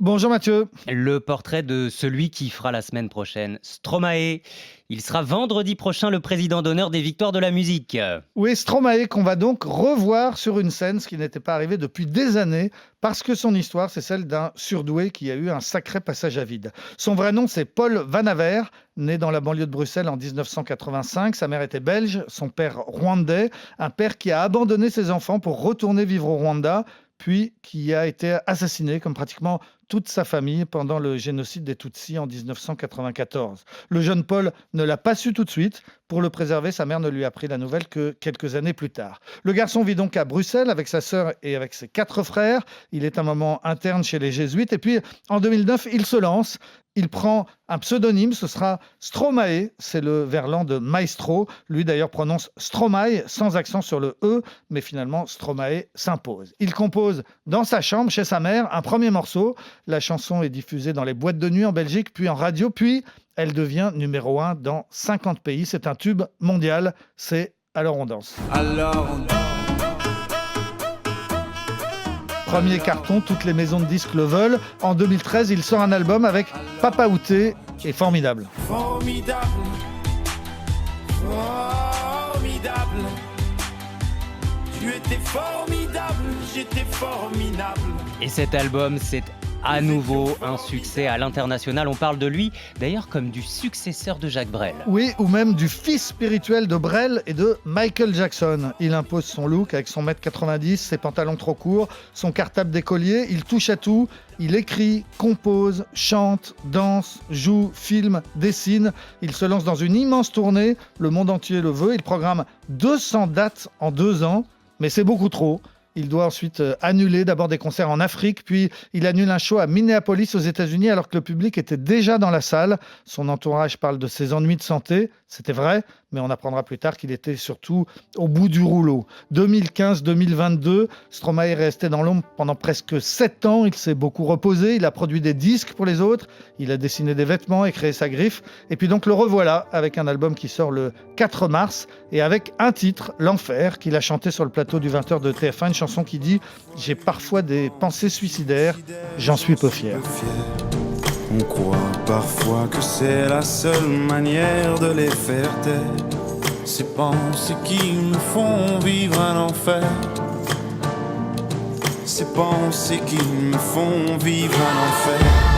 Bonjour Mathieu. Le portrait de celui qui fera la semaine prochaine, Stromae. Il sera vendredi prochain le président d'honneur des Victoires de la musique. Oui, Stromae qu'on va donc revoir sur une scène, ce qui n'était pas arrivé depuis des années, parce que son histoire, c'est celle d'un surdoué qui a eu un sacré passage à vide. Son vrai nom, c'est Paul Van Aver, né dans la banlieue de Bruxelles en 1985. Sa mère était belge, son père rwandais, un père qui a abandonné ses enfants pour retourner vivre au Rwanda, puis qui a été assassiné comme pratiquement toute sa famille pendant le génocide des Tutsis en 1994. Le jeune Paul ne l'a pas su tout de suite. Pour le préserver, sa mère ne lui a appris la nouvelle que quelques années plus tard. Le garçon vit donc à Bruxelles avec sa sœur et avec ses 4 frères. Il est un moment interne chez les Jésuites. Et puis, en 2009, il se lance. Il prend un pseudonyme, ce sera Stromae, c'est le verlan de maestro. Lui d'ailleurs prononce Stromae sans accent sur le E, mais finalement Stromae s'impose. Il compose dans sa chambre, chez sa mère, un premier morceau. La chanson est diffusée dans les boîtes de nuit en Belgique, puis en radio, puis elle devient numéro 1 dans 50 pays. C'est un tube mondial, c'est Alors on danse. Alors on danse. Premier carton, toutes les maisons de disques le veulent. En 2013, il sort un album avec Papa Outé et Formidable. Formidable, formidable. Tu étais formidable, j'étais formidable. Et cet album, c'est à nouveau un succès à l'international. On parle de lui d'ailleurs comme du successeur de Jacques Brel. Oui, ou même du fils spirituel de Brel et de Michael Jackson. Il impose son look avec son 1m90, ses pantalons trop courts, son cartable d'écolier. Il touche à tout. Il écrit, compose, chante, danse, joue, filme, dessine. Il se lance dans une immense tournée. Le monde entier le veut. Il programme 200 dates en 2 ans. Mais c'est beaucoup trop. Il doit ensuite annuler d'abord des concerts en Afrique, puis il annule un show à Minneapolis aux États-Unis alors que le public était déjà dans la salle. Son entourage parle de ses ennuis de santé. C'était vrai, mais on apprendra plus tard qu'il était surtout au bout du rouleau. 2015-2022, Stromae est resté dans l'ombre pendant presque 7 ans. Il s'est beaucoup reposé, il a produit des disques pour les autres, il a dessiné des vêtements et créé sa griffe. Et puis donc le revoilà avec un album qui sort le 4 mars et avec un titre, L'Enfer, qu'il a chanté sur le plateau du 20h de TF1, une chanson qui dit « J'ai parfois des pensées suicidaires, j'en suis peu fier ». On croit parfois que c'est la seule manière de les faire taire. Ces pensées qui me font vivre un enfer. Ces pensées qui me font vivre un enfer.